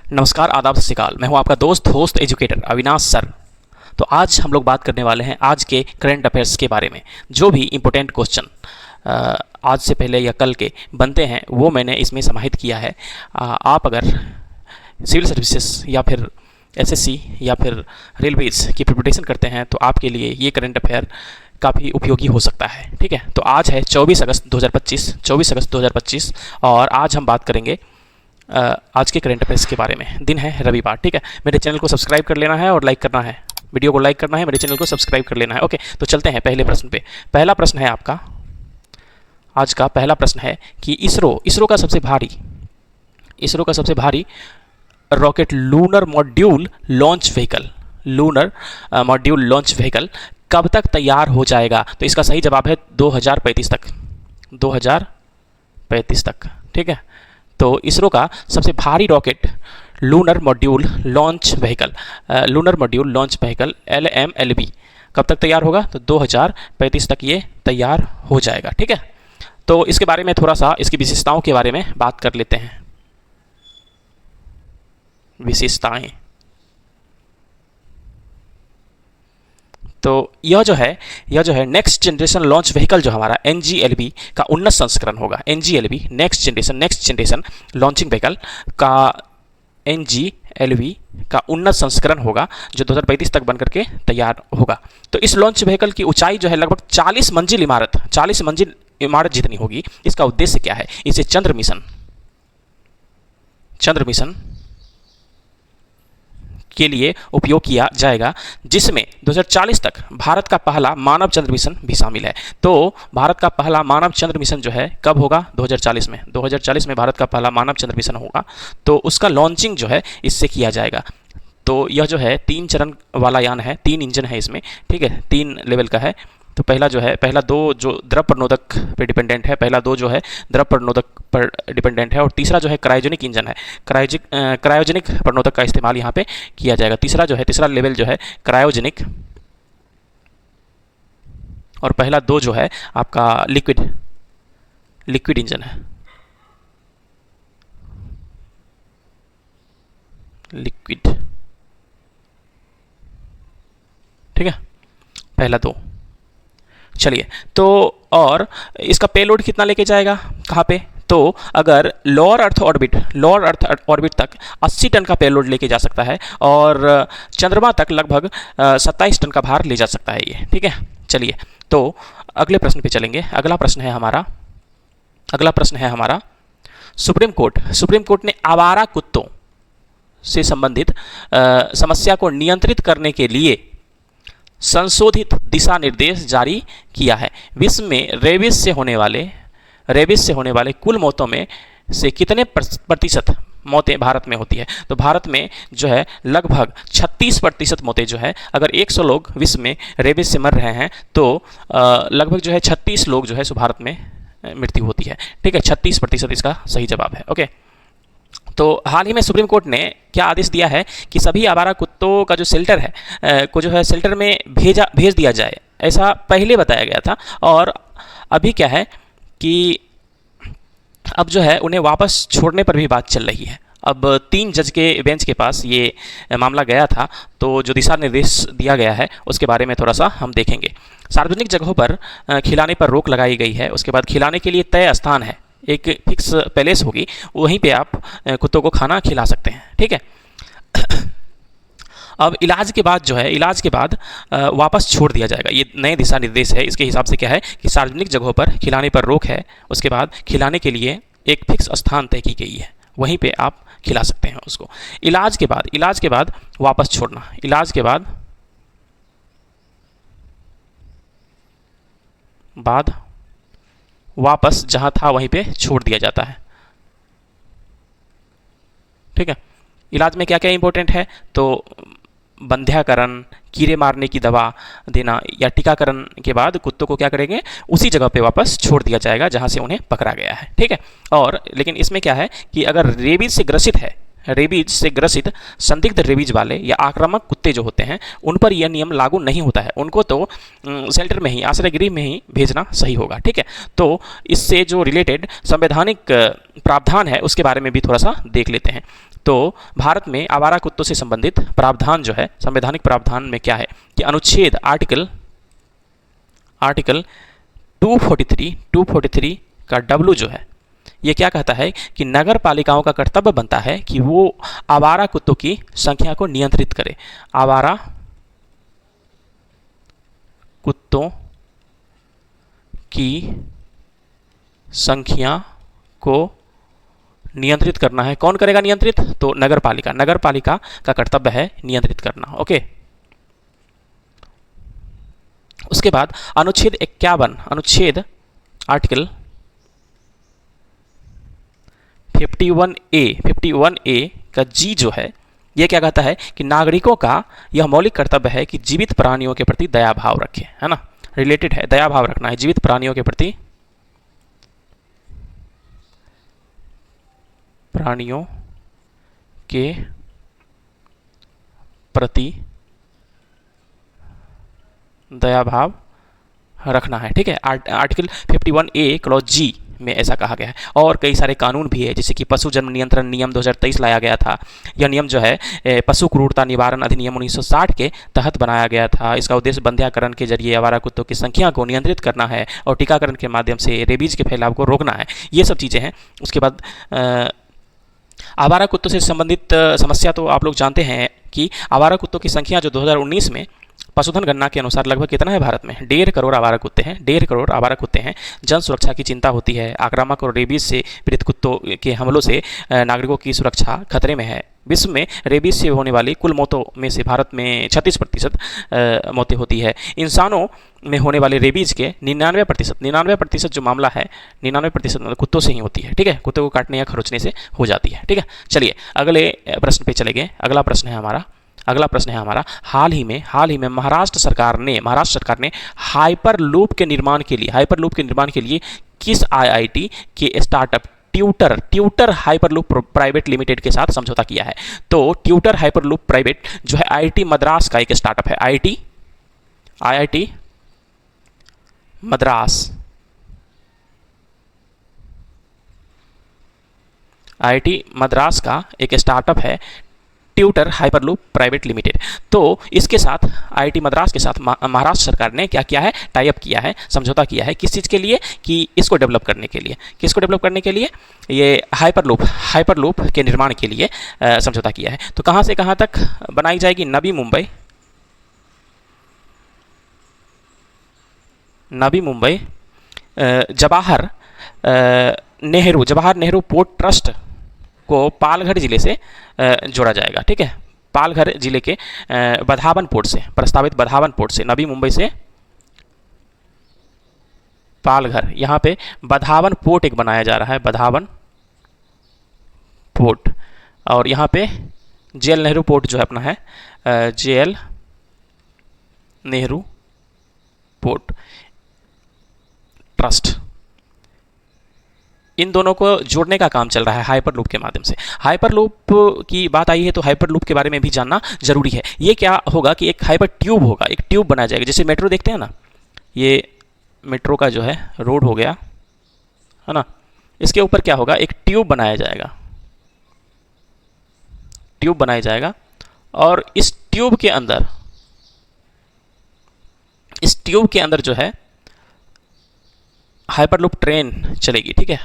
नमस्कार, आदाब, सत श्री अकाल। मैं हूं आपका दोस्त होस्ट एजुकेटर अविनाश सर। तो आज हम लोग बात करने वाले हैं आज के करंट अफेयर्स के बारे में। जो भी इम्पोर्टेंट क्वेश्चन आज से पहले या कल के बनते हैं वो मैंने इसमें समाहित किया है। आप अगर सिविल सर्विसेज या फिर एसएससी या फिर रेलवेज की प्रिपरेशन करते हैं तो आपके लिए ये करंट अफेयर काफ़ी उपयोगी हो सकता है। ठीक है, तो आज है 24 अगस्त 2025 और आज हम बात करेंगे आज के करंट अफेयर्स के बारे में। दिन है रविवार। ठीक है, मेरे चैनल को सब्सक्राइब कर लेना है और लाइक करना है, वीडियो को लाइक करना है, मेरे चैनल को सब्सक्राइब कर लेना है। ओके, तो चलते हैं पहले प्रश्न पे। पहला प्रश्न है आपका, आज का पहला प्रश्न है कि इसरो का सबसे भारी rocket lunar module launch vehicle कब तक तैयार हो जाएगा? तो इसका सही जवाब है 2035 तक। ठीक है, तो इसरो का सबसे भारी rocket lunar module launch vehicle LMLV कब तक तैयार होगा? तो 2035 तक ये तैयार हो जाएगा। ठीक है, तो इसके बारे में थोड़ा सा इसकी विशेषताओं के बारे में बात कर लेते हैं। विशेषताएं, तो यह जो है नेक्स्ट जनरेशन लॉन्च व्हीकल जो हमारा NGLV का उन्नत संस्करण होगा। NGLV next generation launching vehicle का NGLV का उन्नत संस्करण होगा जो 2035 तक बनकर के तैयार होगा। तो इस लॉन्च व्हीकल की ऊंचाई जो है लगभग 40 मंजिल इमारत जितनी होगी। इसका उद्देश्य क्या है? इसे चंद्र मिशन के लिए उपयोग किया जाएगा, जिसमें 2040 तक भारत का पहला मानव चंद्र मिशन भी शामिल है। तो भारत का पहला मानव चंद्र मिशन जो है कब होगा? 2040 में भारत का पहला मानव चंद्र मिशन होगा। तो उसका लॉन्चिंग जो है इससे किया जाएगा। तो यह जो है 3 चरण वाला यान है, 3 इंजन है इसमें। ठीक है, 3 लेवल का है। तो पहला 2 जो द्रव प्रणोदक पे डिपेंडेंट है, और तीसरा जो है क्रायोजेनिक इंजन है। क्रायोजेनिक प्रणोदक का इस्तेमाल यहाँ पे किया जाएगा। तीसरा लेवल जो है क्रायोजेनिक, और पहला 2 जो है आपका लिक्विड इंजन है। ठीक है, पहला 2। चलिए, तो और इसका पेलोड कितना लेके जाएगा? कहाँ पे? तो अगर लोअर अर्थ ऑर्बिट तक 80 टन का पेलोड लेके जा सकता है और चंद्रमा तक लगभग 27 टन का भार ले जा सकता है ये। ठीक है, चलिए तो अगले प्रश्न पे चलेंगे। अगला प्रश्न है हमारा सुप्रीम कोर्ट ने आवारा कुत्तों से संबंधित समस्या को नियंत्रित करने के लिए संशोधित दिशा निर्देश जारी किया है। विश्व में रेबीज से होने वाले कुल मौतों में से कितने प्रतिशत मौतें भारत में होती है? तो भारत में जो है लगभग 36% मौतें जो है, अगर 100 लोग विश्व में रेबीज से मर रहे हैं तो लगभग जो है 36 लोग जो है सो भारत में मृत्यु होती है। ठीक है, 36% इसका सही जवाब है। ओके, तो हाल ही में सुप्रीम कोर्ट ने क्या आदेश दिया है कि सभी आवारा कुत्तों का जो शेल्टर है शेल्टर में भेज दिया जाए। ऐसा पहले बताया गया था, और अभी क्या है कि अब जो है उन्हें वापस छोड़ने पर भी बात चल रही है। अब 3 जज के बेंच के पास ये मामला गया था, तो जो दिशा निर्देश दिया गया है उसके बारे में थोड़ा सा हम देखेंगे। सार्वजनिक जगहों पर खिलाने पर रोक लगाई गई है। उसके बाद खिलाने के लिए तय स्थान है, एक फिक्स पैलेस होगी, वहीं पे आप कुत्तों को खाना खिला सकते हैं। ठीक है, अब इलाज के बाद वापस छोड़ दिया जाएगा। ये नए दिशा निर्देश है। इसके हिसाब से क्या है कि सार्वजनिक जगहों पर खिलाने पर रोक है, उसके बाद खिलाने के लिए एक फिक्स स्थान तय की गई है, वहीं पे आप खिला सकते हैं उसको। इलाज के बाद वापस छोड़ना, इलाज के बाद वापस जहाँ था वहीं पे छोड़ दिया जाता है। ठीक है, इलाज में क्या क्या इंपॉर्टेंट है? तो बंध्याकरण, कीड़े मारने की दवा देना, या टीकाकरण के बाद कुत्तों को क्या करेंगे? उसी जगह पे वापस छोड़ दिया जाएगा जहाँ से उन्हें पकड़ा गया है। ठीक है, और लेकिन इसमें क्या है कि अगर रेबीज से ग्रसित संदिग्ध रेबीज वाले या आक्रामक कुत्ते जो होते हैं उन पर यह नियम लागू नहीं होता है। उनको तो शेल्टर में ही, आश्रय गृह में ही भेजना सही होगा। ठीक है, तो इससे जो रिलेटेड संवैधानिक प्रावधान है उसके बारे में भी थोड़ा सा देख लेते हैं। तो भारत में आवारा कुत्तों से संबंधित प्रावधान जो है, संवैधानिक प्रावधान में क्या है कि अनुच्छेद आर्टिकल 243 का डब्ल्यू जो है, ये क्या कहता है कि नगर पालिकाओं का कर्तव्य बनता है कि वो आवारा कुत्तों की संख्या को नियंत्रित करे। आवारा कुत्तों की संख्या को नियंत्रित करना है। कौन करेगा नियंत्रित? तो नगर पालिका का कर्तव्य है नियंत्रित करना। ओके, उसके बाद अनुच्छेद 51, आर्टिकल 51A का जी जो है, ये क्या कहता है कि नागरिकों का यह मौलिक कर्तव्य है कि जीवित प्राणियों के प्रति दया भाव रखें, है ना, रिलेटेड है, दया भाव रखना है जीवित प्राणियों के प्रति, दया भाव रखना है। ठीक है, आर्टिकल 51A क्लॉज जी में ऐसा कहा गया है। और कई सारे कानून भी है, जैसे कि पशु जन्म नियंत्रण नियम 2023 लाया गया था। यह नियम जो है पशु क्रूरता निवारण अधिनियम 1960 के तहत बनाया गया था। इसका उद्देश्य बंध्याकरण के जरिए आवारा कुत्तों की संख्या को नियंत्रित करना है और टीकाकरण के माध्यम से रेबीज के फैलाव को रोकना है। ये सब चीज़ें हैं। उसके बाद आवारा कुत्तों से संबंधित समस्या तो आप लोग जानते हैं कि आवारा कुत्तों की संख्या जो 2019 में पशुधन गणना के अनुसार लगभग कितना है भारत में? 1.5 करोड़ आवारा कुत्ते हैं। 1.5 करोड़ आवारा कुत्ते हैं। जन सुरक्षा की चिंता होती है। आक्रामक और रेबीज से पीड़ित कुत्तों के हमलों से नागरिकों की सुरक्षा खतरे में है। विश्व में रेबीज से होने वाली कुल मौतों में से भारत में 36% मौतें होती है। इंसानों में होने वाले रेबीज के 99% जो मामला है, 99% मतलब कुत्तों से ही होती है। ठीक है, कुत्तों को काटने या खरोचने से हो जाती है। ठीक है, चलिए अगले प्रश्न पे चले गए। अगला प्रश्न है हमारा हाल ही में महाराष्ट्र सरकार ने हाइपर लूप के निर्माण के लिए किस आईआईटी के startup tutor hyperloop private limited के साथ समझौता किया है? तो ट्यूटर हाइपरलूप प्राइवेट जो है आईआईटी मद्रास का एक स्टार्टअप है। आईआईटी मद्रास का एक स्टार्टअप है ट्यूटर हाइपरलूप प्राइवेट लिमिटेड। तो इसके साथ आईआईटी मद्रास के साथ महाराष्ट्र सरकार ने क्या किया है? टाई अप किया है, समझौता किया है। किस चीज़ के लिए? कि इसको डेवलप करने के लिए। किसको डेवलप करने के लिए? ये हाइपरलूप के निर्माण के लिए समझौता किया है। तो कहाँ से कहाँ तक बनाई जाएगी? नवी मुंबई जवाहर नेहरू पोर्ट ट्रस्ट को पालघर जिले से जोड़ा जाएगा। ठीक है, पालघर जिले के प्रस्तावित बधावन पोर्ट से, नवी मुंबई से पालघर, यहाँ पे बधावन पोर्ट एक बनाया जा रहा है, बधावन पोर्ट। और यहाँ पे जेएल नेहरू पोर्ट जो है अपना है, जेएल नेहरू पोर्ट ट्रस्ट, इन दोनों को जोड़ने का काम चल रहा है हाइपरलूप के माध्यम से। हाइपरलूप की बात आई है तो हाइपरलूप के बारे में भी जानना जरूरी है। ये क्या होगा कि एक हाइपर ट्यूब होगा, एक ट्यूब बनाया जाएगा। जैसे मेट्रो देखते हैं ना, ये मेट्रो का जो है रोड हो गया, है ना, इसके ऊपर क्या होगा? एक ट्यूब बनाया जाएगा और इस ट्यूब के अंदर जो है हाइपरलूप ट्रेन चलेगी। ठीक है,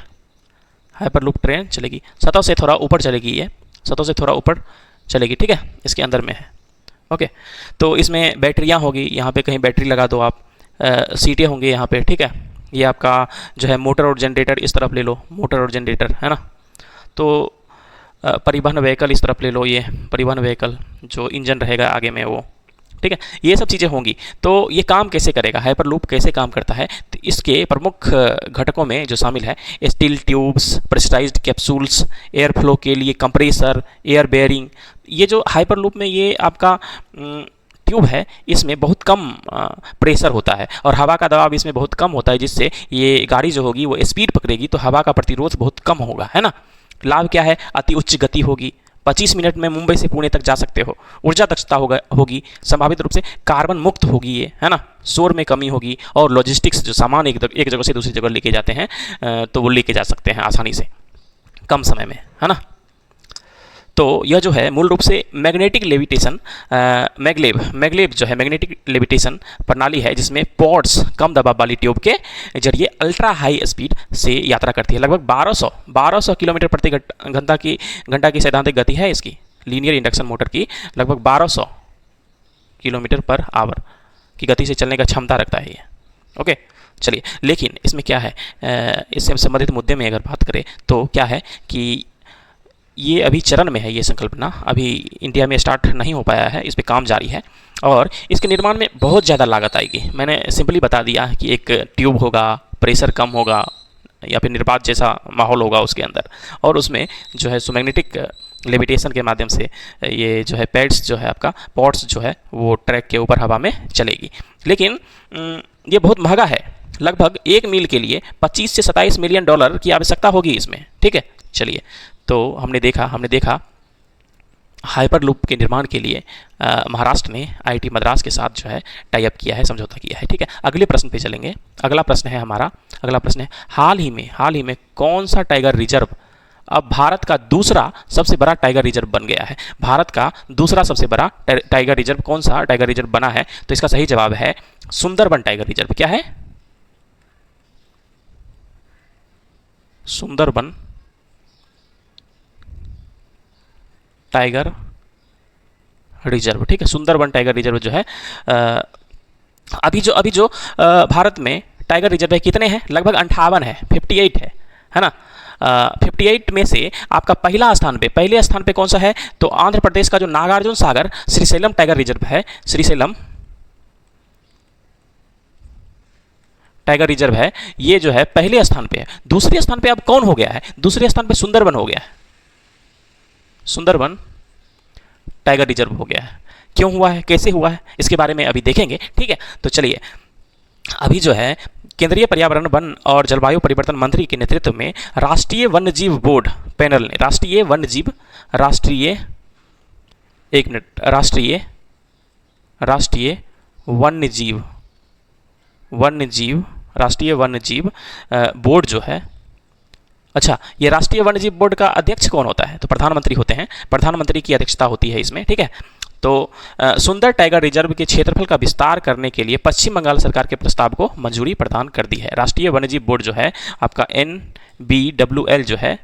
हाइपरलूप ट्रेन चलेगी, सतह से थोड़ा ऊपर चलेगी, ये सतह से थोड़ा ऊपर चलेगी। ठीक है, इसके अंदर में है। ओके, तो इसमें बैटरियाँ होगी, यहाँ पे कहीं बैटरी लगा दो आप, सीटें होंगी यहाँ पे। ठीक है, ये आपका जो है मोटर और जनरेटर इस तरफ ले लो, मोटर और जनरेटर, है ना। तो परिवहन व्हीकल इस तरफ ले लो, ये परिवहन व्हीकल जो इंजन रहेगा आगे में वो। ठीक है, ये सब चीज़ें होंगी। तो ये काम कैसे करेगा, हाइपरलूप कैसे काम करता है? तो इसके प्रमुख घटकों में जो शामिल है, steel tubes, pressurised capsules, air flow के लिए कंप्रेसर, एयर बेयरिंग। ये जो हाइपरलूप में ये आपका ट्यूब है, इसमें बहुत कम प्रेशर होता है और हवा का दबाव इसमें बहुत कम होता है, जिससे ये गाड़ी जो होगी वो स्पीड पकड़ेगी तो हवा का प्रतिरोध बहुत कम होगा, है ना। लाभ क्या है? अति उच्च गति होगी, 25 मिनट में मुंबई से पुणे तक जा सकते हो। ऊर्जा दक्षता होगी, संभावित रूप से कार्बन मुक्त होगी ये, है ना। शोर में कमी होगी और लॉजिस्टिक्स जो सामान एक जगह से दूसरी जगह लेके जाते हैं तो वो लेके जा सकते हैं आसानी से, कम समय में, है ना। तो यह जो है मूल रूप से मैग्नेटिक लेविटेशन मैगलेव जो है मैग्नेटिक लेविटेशन प्रणाली है, जिसमें पॉड्स कम दबाव वाली ट्यूब के जरिए अल्ट्रा हाई स्पीड से यात्रा करती है। लगभग 1200 किलोमीटर प्रति घंटा की सैद्धांतिक गति है इसकी। लीनियर इंडक्शन मोटर की लगभग 1200 किलोमीटर पर आवर की गति से चलने का क्षमता रखता है ये। ओके, चलिए, लेकिन इसमें क्या है, इससे संबंधित मुद्दे में अगर बात करें तो क्या है कि ये अभी चरण में है, ये संकल्पना अभी इंडिया में स्टार्ट नहीं हो पाया है, इस पर काम जारी है और इसके निर्माण में बहुत ज़्यादा लागत आएगी। मैंने सिंपली बता दिया कि एक ट्यूब होगा, प्रेशर कम होगा या फिर निर्बाध जैसा माहौल होगा उसके अंदर, और उसमें जो है मैग्नेटिक लेविटेशन के माध्यम से ये जो है पैड्स जो है आपका पॉड्स जो है वो ट्रैक के ऊपर हवा में चलेगी। लेकिन ये बहुत महंगा है, लगभग 1 मील के लिए 25 से 27 मिलियन डॉलर की आवश्यकता होगी इसमें। ठीक है, चलिए, तो हमने देखा हाइपर लूप के निर्माण के लिए महाराष्ट्र ने आईआईटी मद्रास के साथ जो है टाई अप किया है, समझौता किया है। ठीक है, अगले प्रश्न पे चलेंगे। अगला प्रश्न है हाल ही में कौन सा टाइगर रिजर्व अब भारत का दूसरा सबसे बड़ा टाइगर रिजर्व बन गया है? भारत का दूसरा सबसे बड़ा टाइगर रिजर्व कौन सा टाइगर रिजर्व बना है? तो इसका सही जवाब है सुंदरबन टाइगर रिजर्व। क्या है? Sundarban tiger reserve. ठीक है, सुंदरबन टाइगर रिजर्व जो है अभी जो भारत में टाइगर रिजर्व है कितने हैं? लगभग 58 है, 58 है ना। 58 में से आपका पहले स्थान पे कौन सा है? तो आंध्र प्रदेश का जो नागार्जुन सागर श्रीशैलम टाइगर रिजर्व है, श्रीशैलम टाइगर रिजर्व है, ये जो है पहले स्थान पे है। दूसरे स्थान पे अब कौन हो गया है? दूसरे स्थान पे सुंदरबन हो गया है, सुंदरबन टाइगर रिजर्व हो गया है। क्यों हुआ है, कैसे हुआ है, इसके बारे में अभी देखेंगे। ठीक है, तो चलिए, अभी जो है केंद्रीय पर्यावरण, वन और जलवायु परिवर्तन मंत्री के नेतृत्व में राष्ट्रीय वन्यजीव बोर्ड पैनल ने राष्ट्रीय वन्यजीव बोर्ड जो है, अच्छा, ये राष्ट्रीय वन्यजीव बोर्ड का अध्यक्ष कौन होता है? तो प्रधानमंत्री होते हैं, प्रधानमंत्री की अध्यक्षता होती है इसमें। ठीक है, तो सुंदर टाइगर रिजर्व के क्षेत्रफल का विस्तार करने के लिए पश्चिम बंगाल सरकार के प्रस्ताव को मंजूरी प्रदान कर दी है। राष्ट्रीय वन्यजीव बोर्ड जो है आपका NBWL जो है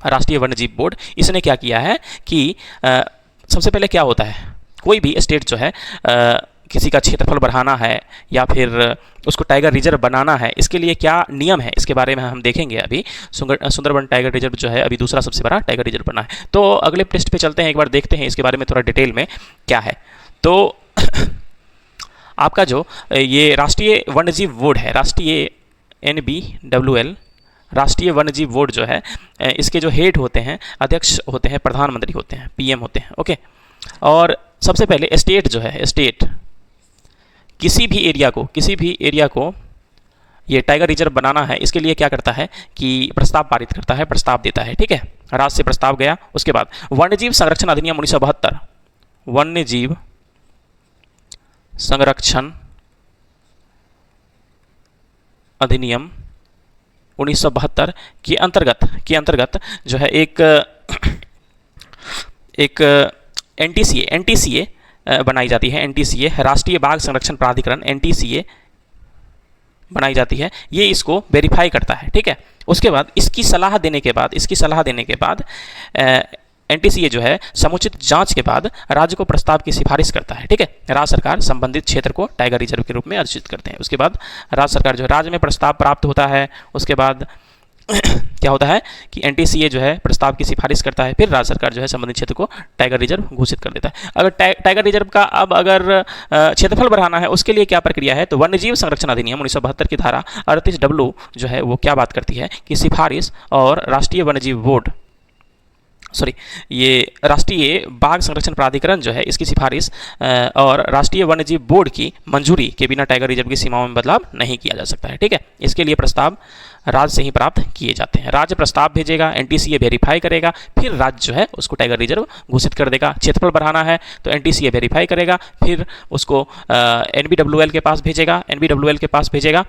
राष्ट्रीय वन्यजीव बोर्ड, इसने क्या किया है कि सबसे पहले क्या होता है, कोई भी स्टेट जो है किसी का क्षेत्रफल बढ़ाना है या फिर उसको टाइगर रिजर्व बनाना है, इसके लिए क्या नियम है, इसके बारे में हम देखेंगे। अभी सुंदरबन टाइगर रिजर्व जो है अभी दूसरा सबसे बड़ा टाइगर रिजर्व बना है। तो अगले पृष्ठ पे चलते हैं, एक बार देखते हैं इसके बारे में थोड़ा डिटेल में क्या है। तो आपका जो ये राष्ट्रीय वन्यजीव बोर्ड है, राष्ट्रीय NBWL राष्ट्रीय वन्यजीव बोर्ड जो है, इसके जो हेड होते हैं, अध्यक्ष होते हैं, प्रधानमंत्री होते हैं, PM होते हैं। ओके, और सबसे पहले स्टेट जो है, स्टेट किसी भी एरिया को ये टाइगर रिजर्व बनाना है, इसके लिए क्या करता है कि प्रस्ताव पारित करता है, प्रस्ताव देता है। ठीक है, राज्य से प्रस्ताव गया, उसके बाद वन्यजीव संरक्षण अधिनियम 1972 वन्यजीव संरक्षण अधिनियम 1972 के अंतर्गत जो है एक NTCA बनाई जाती है। NTCA राष्ट्रीय बाघ संरक्षण प्राधिकरण, NTCA बनाई जाती है, ये इसको वेरीफाई करता है। ठीक है, उसके बाद इसकी सलाह देने के बाद NTCA जो है समुचित जांच के बाद राज्य को प्रस्ताव की सिफारिश करता है। ठीक है, राज्य सरकार संबंधित क्षेत्र को टाइगर रिजर्व के रूप में अधिसूचित करते हैं। उसके बाद राज्य सरकार जो है, राज्य में प्रस्ताव प्राप्त होता है, उसके बाद क्या होता है कि NTCA जो है प्रस्ताव की सिफारिश करता है, फिर राज्य सरकार जो है संबंधित क्षेत्र को टाइगर रिजर्व घोषित कर देता है। अगर टाइगर रिजर्व का अब अगर क्षेत्रफल बढ़ाना है, उसके लिए क्या प्रक्रिया है? तो वन्यजीव संरक्षण अधिनियम 1972 की धारा 38W जो है वो क्या बात करती है कि सिफारिश और राष्ट्रीय वन्यजीव बोर्ड ये राष्ट्रीय बाघ संरक्षण प्राधिकरण जो है, इसकी सिफारिश और राष्ट्रीय वन्यजीव बोर्ड की मंजूरी के बिना टाइगर रिजर्व की सीमाओं में बदलाव नहीं किया जा सकता है। ठीक है, इसके लिए प्रस्ताव राज्य से ही प्राप्त किए जाते हैं। राज्य प्रस्ताव भेजेगा, NTCA वेरीफाई करेगा, फिर राज्य जो है उसको टाइगर रिजर्व घोषित कर देगा। क्षेत्रफल बढ़ाना है तो NTCA वेरीफाई करेगा, फिर उसको NBWL के पास भेजेगा, NBWL के पास भेजेगा,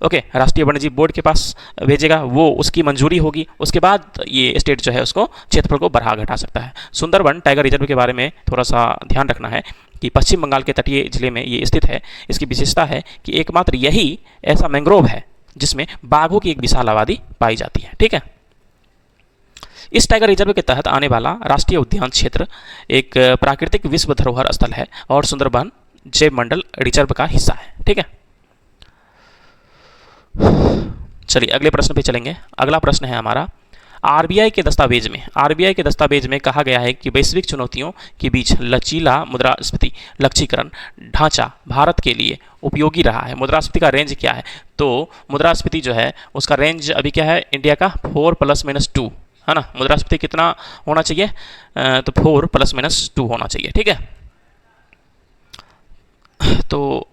ओके, राष्ट्रीय वन्यजीव बोर्ड के पास भेजेगा, वो उसकी मंजूरी होगी, उसके बाद ये स्टेट जो है उसको क्षेत्रफल को बढ़ा घटा सकता है। सुंदरबन टाइगर रिजर्व के बारे में थोड़ा सा ध्यान रखना है कि पश्चिम बंगाल के तटीय जिले में ये स्थित है। इसकी विशेषता है कि एकमात्र यही ऐसा मैंग्रोव है जिसमें बाघों की एक विशाल आबादी पाई जाती है। ठीक है, इस टाइगर रिजर्व के तहत आने वाला राष्ट्रीय उद्यान क्षेत्र एक प्राकृतिक विश्व धरोहर स्थल है और सुंदरबन जैव मंडल रिजर्व का हिस्सा है। ठीक है, चलिए अगले प्रश्न पे चलेंगे। अगला प्रश्न है हमारा, आरबीआई के दस्तावेज में कहा गया है कि वैश्विक चुनौतियों के बीच लचीला मुद्रास्फीति लक्ष्यीकरण ढांचा भारत के लिए उपयोगी रहा है। मुद्रास्फीति का रेंज क्या है? तो मुद्रास्फीति जो है उसका रेंज अभी क्या है इंडिया का 4 + -2 है ना। मुद्रास्फीति कितना होना चाहिए? तो 4 + -2 होना चाहिए। ठीक है, तो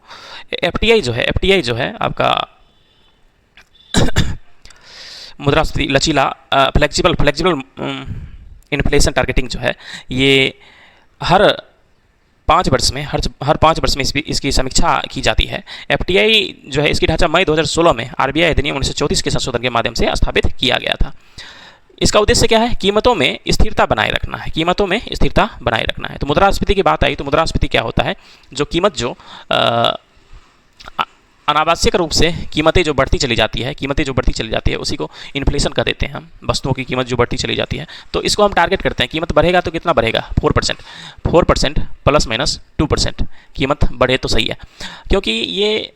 एफटीआई जो है आपका मुद्रास्फीति लचीला फ्लेक्सिबल इन्फ्लेशन टारगेटिंग जो है ये हर 5 वर्ष में इसकी समीक्षा की जाती है। एफटीआई जो है इसकी ढांचा मई 2016 में आरबीआई अधिनियम 1934 के संशोधन के माध्यम से स्थापित किया गया था। इसका उद्देश्य क्या है? कीमतों में स्थिरता बनाए रखना है। तो मुद्रास्फीति की बात आई तो मुद्रास्फीति क्या होता है? जो कीमत जो अनावश्यक रूप से कीमतें जो बढ़ती चली जाती है उसी को इन्फ्लेशन कह देते हैं हम। वस्तुओं की कीमत जो बढ़ती चली जाती है तो इसको हम टारगेट करते हैं। कीमत बढ़ेगा तो कितना बढ़ेगा? 4% ±2% कीमत बढ़े तो सही है, क्योंकि ये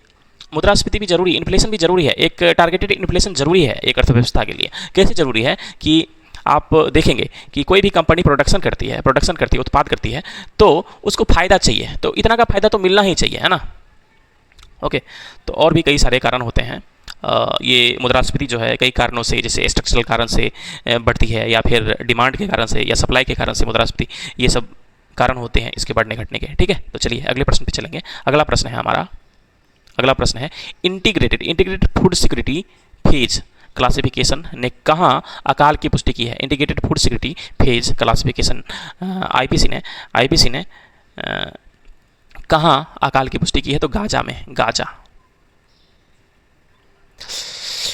मुद्रास्फीति भी जरूरी, इन्फ्लेशन भी जरूरी है। एक टारगेटेड इन्फ्लेशन जरूरी है एक अर्थव्यवस्था के लिए। कैसे जरूरी है कि आप देखेंगे कि कोई भी कंपनी प्रोडक्शन करती है, उत्पाद करती है, तो उसको फ़ायदा चाहिए, तो इतना का फ़ायदा तो मिलना ही चाहिए, है ना। ओके, तो और भी कई सारे कारण होते हैं। ये मुद्रास्फीति जो है कई कारणों से, जैसे स्ट्रक्चरल कारण से बढ़ती है या फिर डिमांड के कारण से या सप्लाई के कारण से मुद्रास्फीति, ये सब कारण होते हैं इसके बढ़ने घटने के। ठीक है, तो चलिए अगले प्रश्न पे चलेंगे। अगला प्रश्न है integrated food security phase classification ने कहाँ अकाल की पुष्टि की है? Integrated food security phase classification IPC ने कहाँ अकाल की पुष्टि की है? तो गाजा में।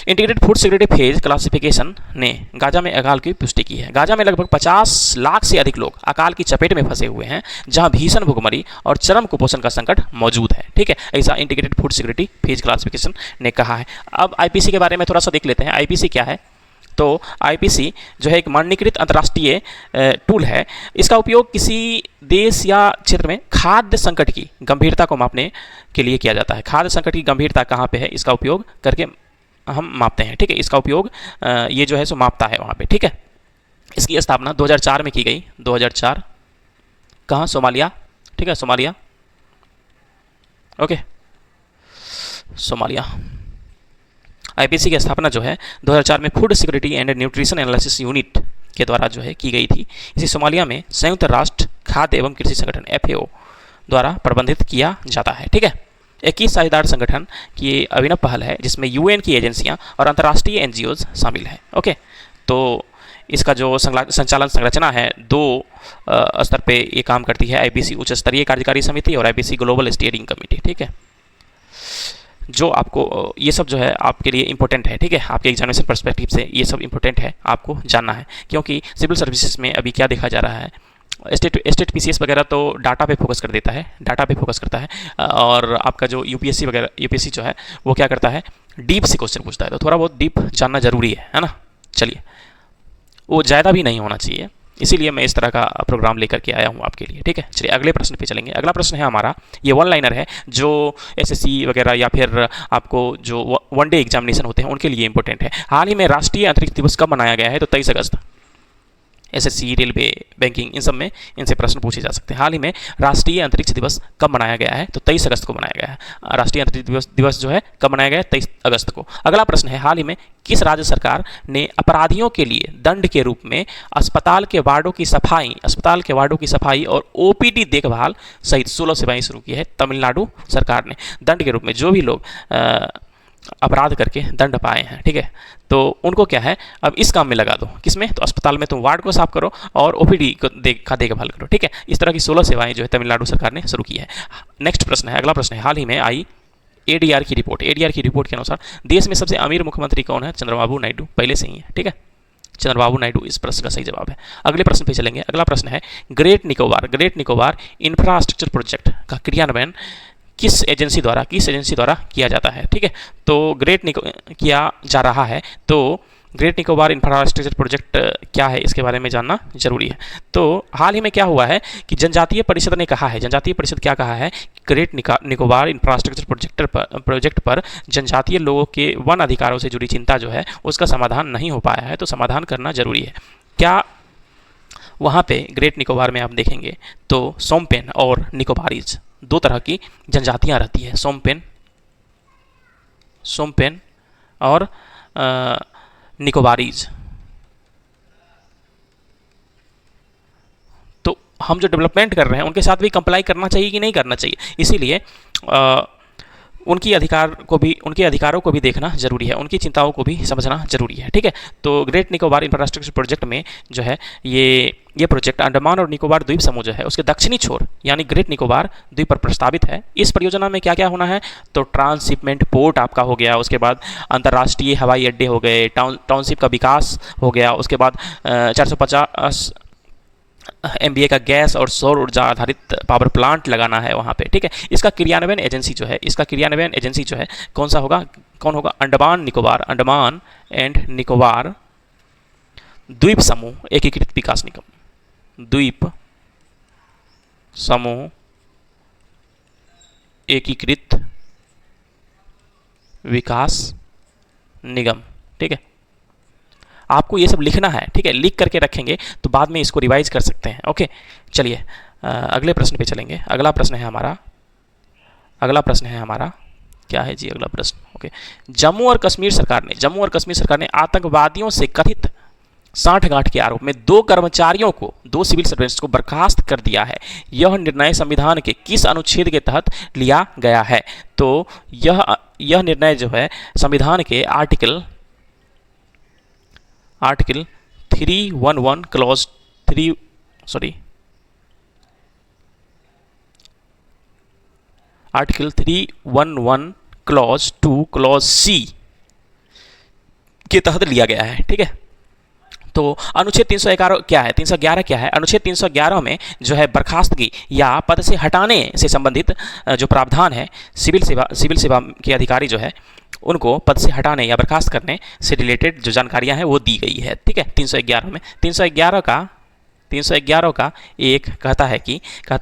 Integrated food security phase classification ने गाजा में अकाल की पुष्टि की है। गाजा में लगभग 50 लाख से अधिक लोग अकाल की चपेट में फंसे हुए हैं, जहां भीषण भुखमरी और चरम कुपोषण का संकट मौजूद है। ठीक है, ऐसा integrated food security phase classification ने कहा है। अब आईपीसी के बारे में थोड़ा सा देख लेते हैं। आईपीसी क्या है? तो आईपीसी जो है एक मानकीकृत अंतर्राष्ट्रीय टूल है। इसका उपयोग किसी देश या क्षेत्र में खाद्य संकट की गंभीरता को मापने के लिए किया जाता है। खाद्य संकट की गंभीरता कहाँ पे है, इसका उपयोग करके हम मापते हैं। ठीक है, इसका उपयोग ये जो है सो मापता है वहाँ पे। ठीक है, इसकी स्थापना 2004 में की गई। 2004 कहाँ? सोमालिया। ठीक है, सोमालिया। Okay, Somalia. आईपीसी की स्थापना जो है 2004 में food security and nutrition analysis unit के द्वारा जो है की गई थी। इसे सोमालिया में संयुक्त राष्ट्र खाद्य एवं कृषि संगठन FAO द्वारा प्रबंधित किया जाता है। ठीक है, 21 साझेदार संगठन की अभिनव पहल है जिसमें UN की एजेंसियां और अंतर्राष्ट्रीय NGOs शामिल हैं। ओके, तो इसका जो संचालन संरचना है 2 स्तर पे ये काम करती है। आईपीसी उच्च स्तरीय कार्यकारी समिति और आईपीसी ग्लोबल स्टीयरिंग कमेटी। ठीक है, जो आपको ये सब जो है आपके लिए इंपॉर्टेंट है। ठीक है, आपके एग्जामिनेशन पर्सपेक्टिव से ये सब इंपॉर्टेंट है, आपको जानना है, क्योंकि सिविल सर्विसेज में अभी क्या देखा जा रहा है, स्टेट पीसीएस वगैरह तो डाटा पे फोकस करता है, और आपका जो यूपीएससी जो है वो क्या करता है, डीप से क्वेश्चन पूछता है। तो थोड़ा बहुत डीप जानना जरूरी है ना। चलिए, वो ज़्यादा भी नहीं होना चाहिए, इसीलिए मैं इस तरह का प्रोग्राम लेकर के आया हूँ आपके लिए। ठीक है, चलिए अगले प्रश्न पे चलेंगे। अगला प्रश्न है हमारा, ये 1 लाइनर है, जो एसएससी वगैरह या फिर आपको जो 1 डे एग्जामिनेशन होते हैं उनके लिए इंपॉर्टेंट है। हाल ही में राष्ट्रीय अंतरिक्ष दिवस कब मनाया गया है? तो 23 अगस्त। एसएससी, रेलवे, बैंकिंग, इन सब में इनसे प्रश्न पूछे जा सकते हैं। हाल ही में राष्ट्रीय अंतरिक्ष दिवस कब मनाया गया है? तो 23 अगस्त को मनाया गया है। राष्ट्रीय अंतरिक्ष दिवस जो है कब मनाया गया है? 23 अगस्त को। अगला प्रश्न है, हाल ही में किस राज्य सरकार ने अपराधियों के लिए दंड के रूप में अस्पताल के वार्डों की सफाई और ओपीडी देखभाल सहित 16 सेवाएं शुरू की है? तमिलनाडु सरकार ने दंड के रूप में जो भी लोग अपराध करके दंड पाए हैं, ठीक है, तो उनको क्या है, अब इस काम में लगा दो। किसमें? तो अस्पताल में तुम वार्ड को साफ करो और ओपीडी को देखभाल करो। ठीक है, इस तरह की 16 सेवाएं जो है तमिलनाडु सरकार ने शुरू की है। नेक्स्ट प्रश्न है, अगला प्रश्न है, हाल ही में आई एडीआर की रिपोर्ट के अनुसार देश में सबसे अमीर मुख्यमंत्री कौन है? चंद्रबाबू नायडू, पहले से ही है, ठीक है, चंद्रबाबू नायडू इस प्रश्न का सही जवाब है। अगले प्रश्न पे चलेंगे। अगला प्रश्न है ग्रेट निकोबार इंफ्रास्ट्रक्चर प्रोजेक्ट का क्रियान्वयन किस एजेंसी द्वारा किया जाता है? ठीक है, तो किया जा रहा है, तो ग्रेट निकोबार इंफ्रास्ट्रक्चर प्रोजेक्ट क्या है इसके बारे में जानना जरूरी है। तो हाल ही में क्या हुआ है कि जनजातीय परिषद ने कहा है, जनजातीय परिषद क्या कहा है? ग्रेट निकोबार इंफ्रास्ट्रक्चर प्रोजेक्ट पर जनजातीय लोगों के वन अधिकारों से जुड़ी चिंता जो है उसका समाधान नहीं हो पाया है, तो समाधान करना जरूरी है। क्या वहाँ पे ग्रेट निकोबार में आप देखेंगे तो सोमपेन और निकोबारीज दो तरह की जनजातियाँ रहती है, सोमपेन और निकोबारीज। तो हम जो डेवलपमेंट कर रहे हैं उनके साथ भी कंप्लाई करना चाहिए कि नहीं करना चाहिए, इसीलिए उनके अधिकारों को भी देखना जरूरी है, उनकी चिंताओं को भी समझना जरूरी है, ठीक है। तो ग्रेट निकोबार इंफ्रास्ट्रक्चर प्रोजेक्ट में जो है ये प्रोजेक्ट अंडमान और निकोबार द्वीप समूह जो है उसके दक्षिणी छोर यानी ग्रेट निकोबार द्वीप पर प्रस्तावित है। इस परियोजना में क्या क्या होना है? तो ट्रांसशिपमेंट पोर्ट आपका हो गया, उसके बाद अंतर्राष्ट्रीय हवाई अड्डे हो गए, टाउनशिप का विकास हो गया, उसके बाद 450 MVA का गैस और सौर ऊर्जा आधारित पावर प्लांट लगाना है वहाँ पे, ठीक है। इसका क्रियान्वयन एजेंसी जो है कौन होगा? अंडमान एंड निकोबार द्वीप समूह एकीकृत विकास निगम, द्वीप समूह एकीकृत विकास निगम, ठीक है। आपको ये सब लिखना है, ठीक है, लिख करके रखेंगे तो बाद में इसको रिवाइज कर सकते हैं। ओके, चलिए अगले प्रश्न पे चलेंगे। अगला प्रश्न है हमारा क्या है जी? अगला प्रश्न, ओके, जम्मू और कश्मीर सरकार ने आतंकवादियों से कथित सांठगांठ के आरोप में 2 कर्मचारियों को, 2 सिविल सर्वेंट्स को बर्खास्त कर दिया है। यह निर्णय संविधान के किस अनुच्छेद के तहत लिया गया है? तो यह निर्णय जो है संविधान के आर्टिकल 311 क्लॉज 2 क्लॉज C के तहत लिया गया है, ठीक है। तो अनुच्छेद 311 क्या है? 311 क्या है? अनुच्छेद 311 में जो है बर्खास्तगी या पद से हटाने से संबंधित जो प्रावधान है, सिविल सेवा के अधिकारी जो है उनको पद से हटाने या बर्खास्त करने से रिलेटेड जो जानकारियां हैं वो दी गई है, ठीक है। 311 में 311 का एक कहता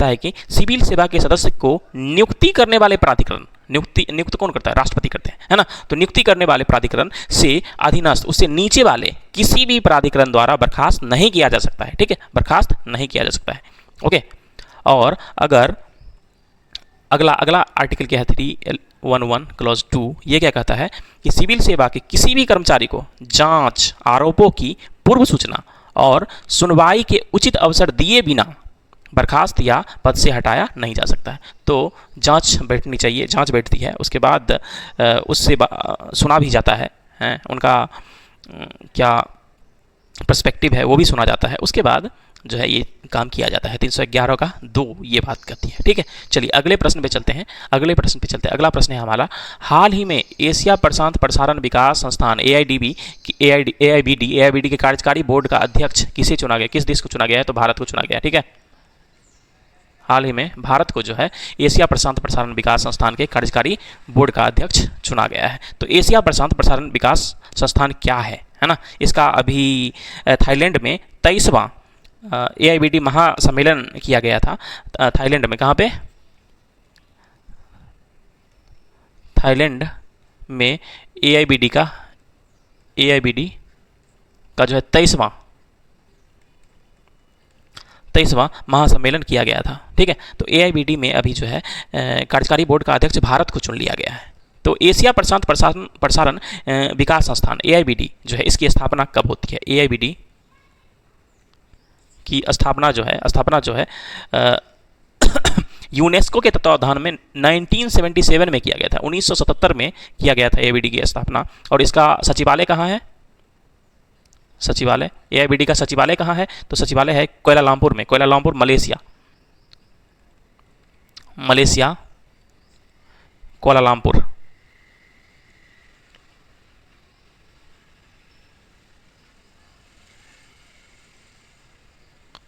है कि सिविल सेवा के सदस्य को नियुक्ति करने वाले प्राधिकरण, नियुक्त कौन करता है? राष्ट्रपति करते हैं, है ना। तो नियुक्ति करने वाले प्राधिकरण से अधीनस्थ उससे नीचे वाले किसी भी प्राधिकरण द्वारा बर्खास्त नहीं किया जा सकता है, ठीक है, बर्खास्त नहीं किया जा सकता है। ओके, और अगर अगला आर्टिकल क्या है? 311 क्लॉज 2 ये क्या कहता है कि सिविल सेवा के किसी भी कर्मचारी को जांच, आरोपों की पूर्व सूचना और सुनवाई के उचित अवसर दिए बिना बर्खास्त या पद से हटाया नहीं जा सकता है। तो जांच बैठनी चाहिए, जांच बैठती है, उसके बाद उससे सुना भी जाता है, उनका क्या पर्सपेक्टिव है वो भी सुना जाता है, उसके बाद जो है ये काम किया जाता है। 311 का 2 ये बात करती है, ठीक है। चलिए अगले प्रश्न पे चलते हैं। अगला प्रश्न है हमारा, हाल ही में एशिया प्रशांत प्रसारण विकास संस्थान AIBD के कार्यकारी बोर्ड का अध्यक्ष किसे चुना गया? किस देश को चुना गया है? तो भारत को चुना गया, ठीक है। हाल ही में भारत को जो है एशिया प्रशांत प्रसारण विकास संस्थान के कार्यकारी बोर्ड का अध्यक्ष चुना गया है। तो एशिया प्रशांत प्रसारण विकास संस्थान क्या है ना? इसका अभी थाईलैंड में 23वां AIBD महासम्मेलन किया गया था। थाईलैंड में, कहाँ पे? थाईलैंड में AIBD का जो है 23वां महासम्मेलन किया गया था, ठीक है। तो AIBD में अभी जो है कार्यकारी बोर्ड का अध्यक्ष भारत को चुन लिया गया है। तो एशिया प्रशांत प्रसारण विकास संस्थान AIBD जो है इसकी स्थापना कब होती है? AIBD की स्थापना जो है यूनेस्को के तत्वावधान में 1977 में किया गया था। 1977 में किया गया था AIBD की स्थापना। और इसका सचिवालय कहाँ है? AIBD का सचिवालय कहाँ है? तो सचिवालय है कोलालमपुर में, मलेशिया, कोलालमपुर,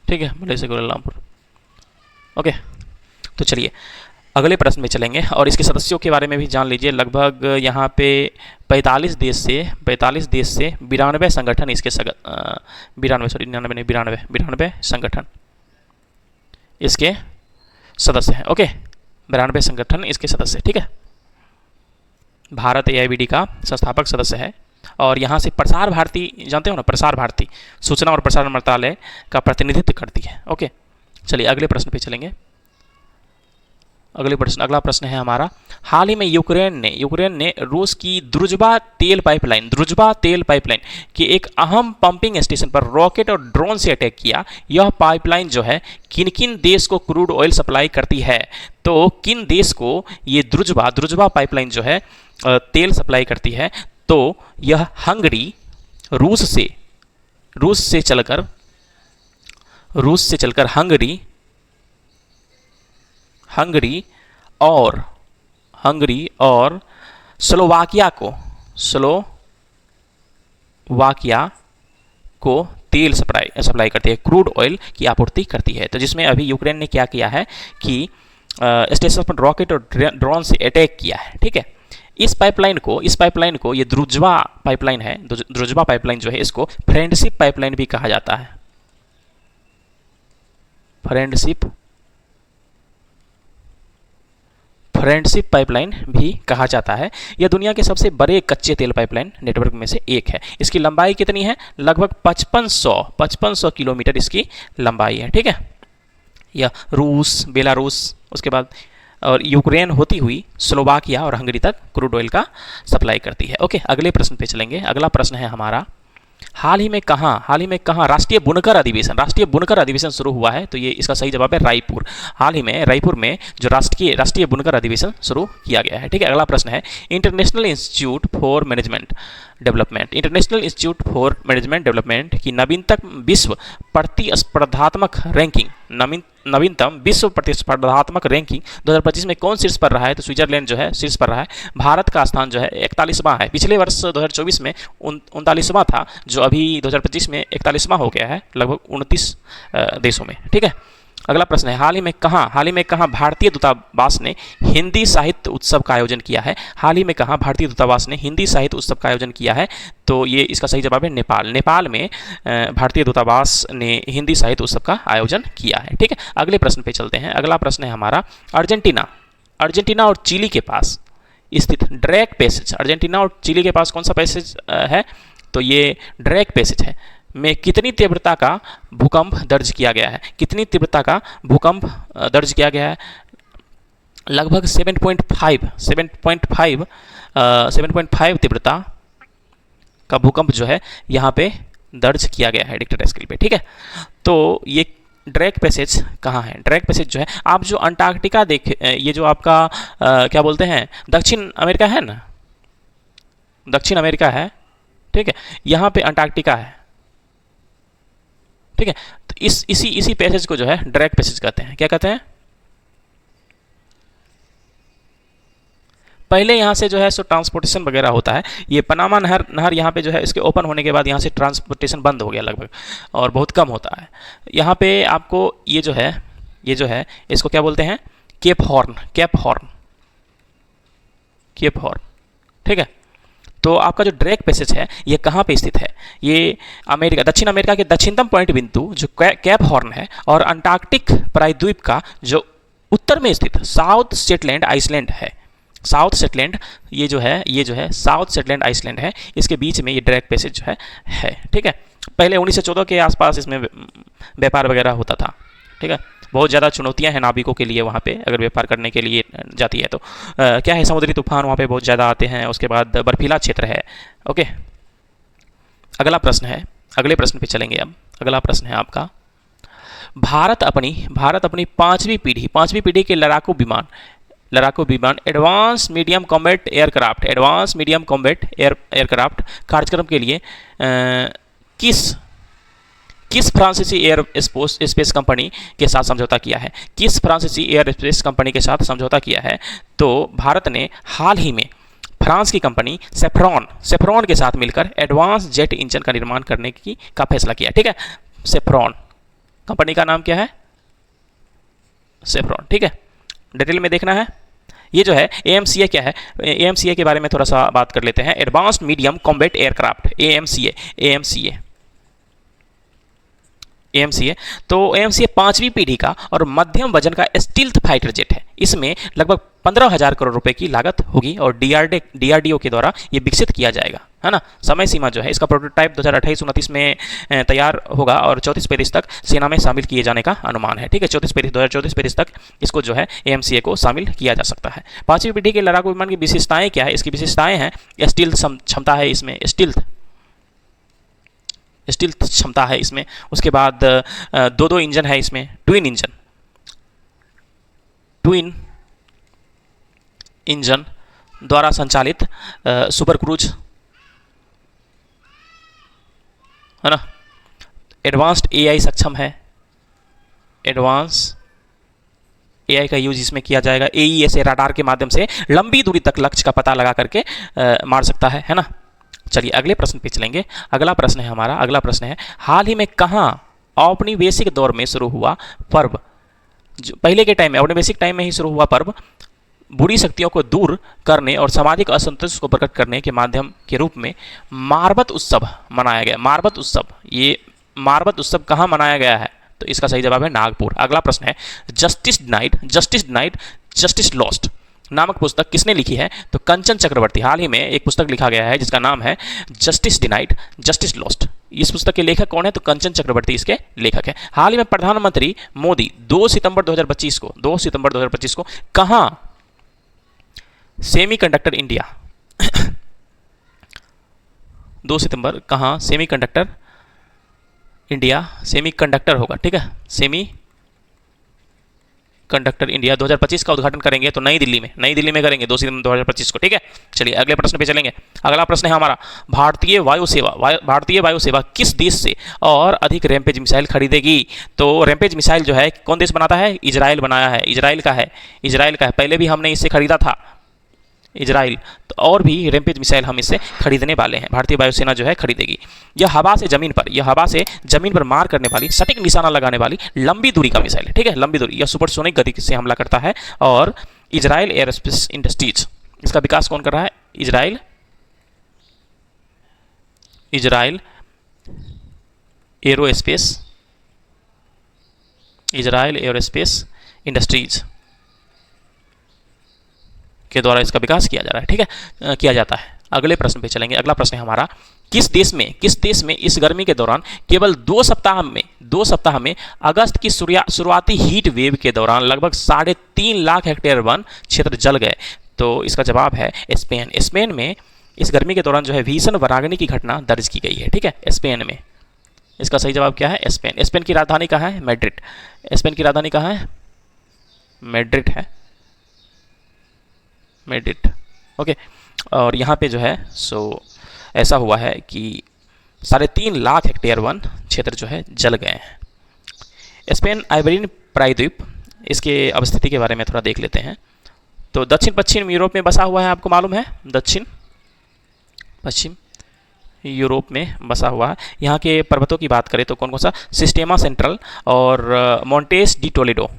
ठीक है, मलेशिया से कुआलालंपुर। ओके, तो चलिए अगले प्रश्न में चलेंगे और इसके सदस्यों के बारे में भी जान लीजिए। लगभग यहाँ पे 45 देश से 92 संगठन इसके 92 संगठन इसके सदस्य हैं। ओके, 92 संगठन इसके सदस्य, ठीक है। भारत AIBD का संस्थापक सदस्य है और यहाँ से प्रसार भारती, जानते हो ना, प्रसार भारती सूचना और प्रसारण मंत्रालय का प्रतिनिधित्व करती है। ओके, चलिए अगले प्रश्न पे चलेंगे। अगला प्रश्न है हमारा, हाल ही में यूक्रेन ने रूस की द्रुजबा तेल पाइपलाइन के एक अहम पंपिंग स्टेशन पर रॉकेट और ड्रोन से अटैक किया। यह पाइपलाइन जो है किन किन देश को क्रूड ऑयल सप्लाई करती है? तो किन देश को ये द्रुजबा पाइपलाइन जो है तेल सप्लाई करती है? तो यह हंगरी, रूस से चलकर हंगरी और स्लोवाकिया को तेल सप्लाई करती है, क्रूड ऑयल की आपूर्ति करती है। तो जिसमें अभी यूक्रेन ने क्या किया है कि स्टेशन पर रॉकेट और ड्रोन से अटैक किया है, ठीक है। इस पाइपलाइन को ये द्रुजबा पाइपलाइन है, द्रुजबा पाइपलाइन जो है इसको फ्रेंडशिप पाइपलाइन भी कहा जाता है। फ्रेंडशिप पाइपलाइन भी कहा जाता है। यह दुनिया के सबसे बड़े कच्चे तेल पाइपलाइन नेटवर्क में से एक है। इसकी लंबाई कितनी है? लगभग 5500 किलोमीटर इसकी लंबाई है, ठीक है। यह रूस, बेलारूस, उसके बाद और यूक्रेन होती हुई स्लोवाकिया और हंगरी तक क्रूड ऑयल का सप्लाई करती है। ओके, अगले प्रश्न पे चलेंगे। अगला प्रश्न है हमारा, हाल ही में कहाँ राष्ट्रीय बुनकर अधिवेशन शुरू हुआ है? तो ये इसका सही जवाब है रायपुर। हाल ही में रायपुर में जो राष्ट्रीय बुनकर अधिवेशन शुरू किया गया है, ठीक है। अगला प्रश्न है, international institute for management development की नवीनतम विश्व प्रतिस्पर्धात्मक रैंकिंग 2025 में कौन शीर्ष पर रहा है? तो स्विट्जरलैंड जो है शीर्ष पर रहा है। भारत का स्थान जो है 41वां है। पिछले वर्ष 2024 में 39वां था, जो अभी 2025 में 41वां हो गया है, लगभग 29 देशों में, ठीक है। अगला प्रश्न है, हाल ही में कहाँ भारतीय दूतावास ने हिंदी साहित्य उत्सव का आयोजन किया है? हाल ही में कहाँ भारतीय दूतावास ने हिंदी साहित्य उत्सव का आयोजन किया है? तो ये इसका सही जवाब है नेपाल में भारतीय दूतावास ने हिंदी साहित्य उत्सव का आयोजन किया है, ठीक है। अगले प्रश्न पे चलते हैं। अगला प्रश्न है हमारा, अर्जेंटीना और चिली के पास स्थित ड्रेक पैसेज, अर्जेंटीना और चिली के पास कौन सा पैसेज है? तो ये ड्रेक पैसेज है, में कितनी तीव्रता का भूकंप दर्ज किया गया है? लगभग 7.5 तीव्रता का भूकंप जो है यहाँ पे दर्ज किया गया है रिक्टर स्केल पे, ठीक है। तो ये ड्रेक पैसेज कहाँ है? ड्रेक पैसेज जो है, आप जो अंटार्कटिका ये जो आपका क्या बोलते हैं, दक्षिण अमेरिका है ना, दक्षिण अमेरिका है, ठीक है। यहाँ पे अंटार्कटिका है, ठीक है। तो इसी पैसेज को जो है ड्रेक पैसेज कहते हैं। क्या कहते हैं? पहले यहाँ से जो है सो ट्रांसपोर्टेशन वगैरह होता है। ये पनामा नहर यहाँ पे जो है इसके ओपन होने के बाद यहाँ से ट्रांसपोर्टेशन बंद हो गया लगभग, और बहुत कम होता है। यहाँ पे आपको ये जो है इसको क्या बोलते हैं? केप हॉर्न, ठीक है। तो आपका जो ड्रेक पैसेज है ये कहाँ पे स्थित है? ये दक्षिण अमेरिका के दक्षिणतम पॉइंट बिंदु जो कैप हॉर्न है और अंटार्कटिक प्रायद्वीप का जो उत्तर में स्थित साउथ शेटलैंड आइसलैंड है। साउथ शेटलैंड ये जो है साउथ शेटलैंड आइसलैंड है, इसके बीच में ये ड्रेक पैसेज जो है, ठीक है। पहले 1914 के आसपास इसमें व्यापार वगैरह होता था, ठीक है। बहुत ज़्यादा चुनौतियां हैं नाविकों के लिए वहाँ पे, अगर व्यापार करने के लिए जाती है तो क्या है, समुद्री तूफान वहाँ पे बहुत ज़्यादा आते हैं, उसके बाद बर्फीला क्षेत्र है। ओके, अगला प्रश्न है, अगले प्रश्न पे चलेंगे अब। अगला प्रश्न है आपका, भारत अपनी पाँचवीं पीढ़ी के लड़ाकू विमान एडवांस मीडियम कॉम्बैट एयरक्राफ्ट कार्यक्रम के लिए किस फ्रांसीसी एयर स्पेस कंपनी के साथ समझौता किया है? किस फ्रांसीसी एयर स्पेस कंपनी के साथ समझौता किया है? तो भारत ने हाल ही में फ्रांस की कंपनी सेफ्रॉन के साथ मिलकर एडवांस जेट इंजन का निर्माण करने का फैसला किया, ठीक है। सेफ्रॉन, कंपनी का नाम क्या है? सेफ्रॉन। ठीक है, डिटेल में देखना है। ये जो है AMCA क्या है, AMCA के बारे में थोड़ा सा बात कर लेते हैं। Advanced medium combat aircraft, AMCA। तो AMCA 5वीं पीढ़ी का और मध्यम वजन का स्टील्थ फाइटर जेट है। इसमें लगभग 15,000 करोड़ रुपए की लागत होगी और DRDO के द्वारा ये विकसित किया जाएगा, है ना। समय सीमा जो है इसका प्रोटोटाइप 2028-29 में तैयार होगा और 34-35 तक सेना में शामिल किए जाने का अनुमान है। ठीक है, 2024-35 तक इसको जो है AMCA को शामिल किया जा सकता है। 5वीं पीढ़ी के लड़ाकू विमान की विशेषताएं क्या है? इसकी विशेषताएं हैं स्टील्थ क्षमता है इसमें, स्टील्थ क्षमता है इसमें। उसके बाद 2 इंजन है इसमें, ट्विन इंजन द्वारा संचालित सुपर क्रूज, है ना। एडवांस्ड AI सक्षम है, एडवांस AI का यूज इसमें किया जाएगा। AESA राडार के माध्यम से लंबी दूरी तक लक्ष्य का पता लगा करके मार सकता है ना। चलिए अगले प्रश्न पे चलेंगे। अगला प्रश्न है हाल ही में कहाँ औपनिवेशिक दौर में शुरू हुआ पर्व, जो पहले के टाइम में औपनिवेशिक टाइम में ही शुरू हुआ पर्व, बुरी शक्तियों को दूर करने और सामाजिक असंतोष को प्रकट करने के माध्यम के रूप में मारबत उत्सव मनाया गया। ये मारबत उत्सव कहाँ मनाया गया है? तो इसका सही जवाब है नागपुर। अगला प्रश्न है जस्टिस डिनाइड जस्टिस लॉस्ट नामक पुस्तक किसने लिखी है? तो कंचन चक्रवर्ती। हाल ही में एक पुस्तक लिखा गया है जिसका नाम है जस्टिस डिनाइड जस्टिस लॉस्ट। इस पुस्तक के लेखक कौन है? तो कंचन चक्रवर्ती इसके लेखक है। हाल ही में प्रधानमंत्री मोदी 2 सितंबर 2025 को कहाँ सेमीकंडक्टर इंडिया 2 सितंबर कहाँ सेमीकंडक्टर होगा, ठीक है, सेमीकंडक्टर इंडिया 2025 का उद्घाटन करेंगे तो नई दिल्ली में करेंगे 2 सितंबर 2025 को। ठीक है, चलिए अगले प्रश्न पे चलेंगे। अगला प्रश्न है हमारा भारतीय वायु सेवा किस देश से और अधिक रैम्पेज मिसाइल खरीदेगी? तो रैम्पेज मिसाइल जो है कौन देश बनाता है? इजराइल बनाया है, इजराइल का है। पहले भी हमने इससे खरीदा था, इजराइल। तो और भी रैम्पेज मिसाइल हम इससे खरीदने वाले हैं, भारतीय वायुसेना जो है खरीदेगी। यह हवा से जमीन पर मार करने वाली, सटीक निशाना लगाने वाली लंबी दूरी का मिसाइल है। ठीक है, लंबी दूरी, यह सुपरसोनिक गति से हमला करता है। और इजराइल एयरोस्पेस इंडस्ट्रीज, इसका विकास कौन कर रहा है? इजराइल एयरोस्पेस इंडस्ट्रीज के द्वारा इसका विकास किया जा रहा है। ठीक है, किया जाता है। अगले प्रश्न पे चलेंगे। अगला प्रश्न है हमारा किस देश में इस गर्मी के दौरान केवल 2 सप्ताह में अगस्त की शुरुआती हीट वेव के दौरान लगभग 3.5 लाख हेक्टेयर वन क्षेत्र जल गए? तो इसका जवाब है स्पेन में इस गर्मी के दौरान जो है भीषण वराग्नि की घटना दर्ज की गई है। ठीक है, स्पेन में। इसका सही जवाब क्या है? स्पेन की राजधानी कहाँ है? मैड्रिड। स्पेन की राजधानी कहाँ है? मैड्रिड है, मैड्रिड। ओके, और यहाँ पे जो है ऐसा हुआ है कि 3.5 लाख हेक्टेयर वन क्षेत्र जो है जल गए हैं। स्पेन आइबेरियन प्रायद्वीप, इसके अवस्थिति के बारे में थोड़ा देख लेते हैं। तो दक्षिण पश्चिम यूरोप में बसा हुआ है, आपको मालूम है, दक्षिण पश्चिम यूरोप में बसा हुआ है। यहाँ के पर्वतों की बात करें तो कौन कौन सा? सिस्टेमा सेंट्रल और मोंटेस डी टोलेडो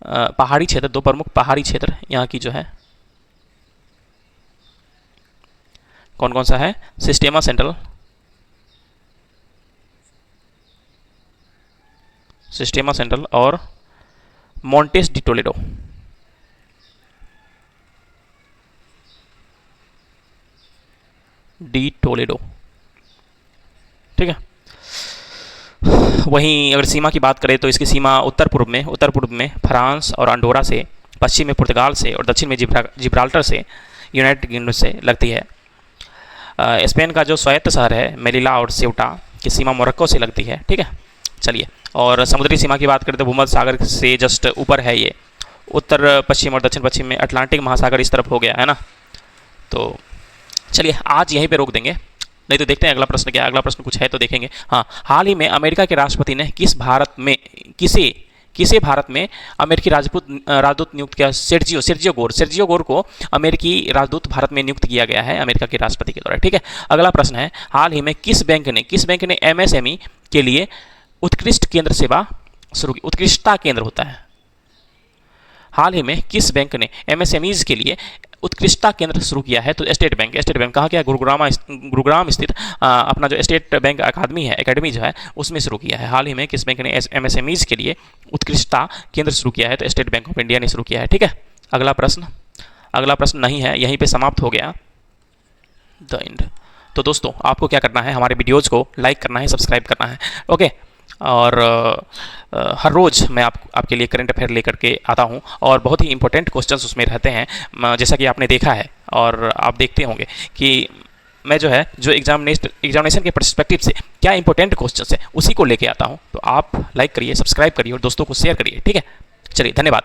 पहाड़ी क्षेत्र, 2 प्रमुख पहाड़ी क्षेत्र यहाँ की जो है कौन कौन सा है? सिस्टेमा सेंट्रल और मोंटेस डी टोलेडो। ठीक है, वहीं अगर सीमा की बात करें तो इसकी सीमा उत्तर पूर्व में फ्रांस और अंडोरा से, पश्चिम में पुर्तगाल से और दक्षिण में जिब्राल्टर से, यूनाइटेड किंगडम से लगती है। स्पेन का जो स्वायत्त शहर है मेलिला और सेउटा की सीमा मोरक्को से लगती है। ठीक है, चलिए, और समुद्री सीमा की बात करें तो भूमध्य सागर से जस्ट ऊपर है ये, उत्तर पश्चिम और दक्षिण पश्चिम में अटलांटिक महासागर इस तरफ हो गया है ना। तो चलिए आज यहीं पे रोक देंगे, नहीं तो देखते हैं अगला प्रश्न क्या है। अगला प्रश्न कुछ है तो देखेंगे। हाँ, हाल ही में अमेरिका के राष्ट्रपति ने किसे भारत में अमेरिकी राजदूत नियुक्त किया? सेर्जियो गोर को अमेरिकी राजदूत भारत में नियुक्त किया गया है अमेरिका के राष्ट्रपति के द्वारा। ठीक है, अगला प्रश्न है हाल ही में किस बैंक ने MSME के लिए उत्कृष्ट केंद्र सेवा शुरू की, उत्कृष्टता केंद्र होता है। हाल ही में किस बैंक ने एमएसएमईज के लिए उत्कृष्टता केंद्र शुरू किया है? तो स्टेट बैंक। स्टेट बैंक कहाँ क्या? गुरुग्राम स्थित अपना जो स्टेट बैंक अकादमी है, एकेडमी जो है, उसमें शुरू किया है। हाल ही में किस बैंक ने एमएसएमईज के लिए उत्कृष्टता केंद्र शुरू किया है? तो स्टेट बैंक ऑफ इंडिया ने शुरू किया है। ठीक है, अगला प्रश्न नहीं है, यहीं पे समाप्त हो गया द एंड। तो दोस्तों आपको क्या करना है, हमारे वीडियोज़ को लाइक करना है, सब्सक्राइब करना है, ओके। और हर रोज़ मैं आपके लिए करंट अफेयर लेकर के आता हूं और बहुत ही इंपॉर्टेंट क्वेश्चंस उसमें रहते हैं, जैसा कि आपने देखा है और आप देखते होंगे कि मैं जो है जो एग्जामिनेशन के पर्सपेक्टिव से क्या इंपॉर्टेंट क्वेश्चंस है उसी को लेके आता हूं। तो आप लाइक करिए, सब्सक्राइब करिए और दोस्तों को शेयर करिए। ठीक है, चलिए, धन्यवाद।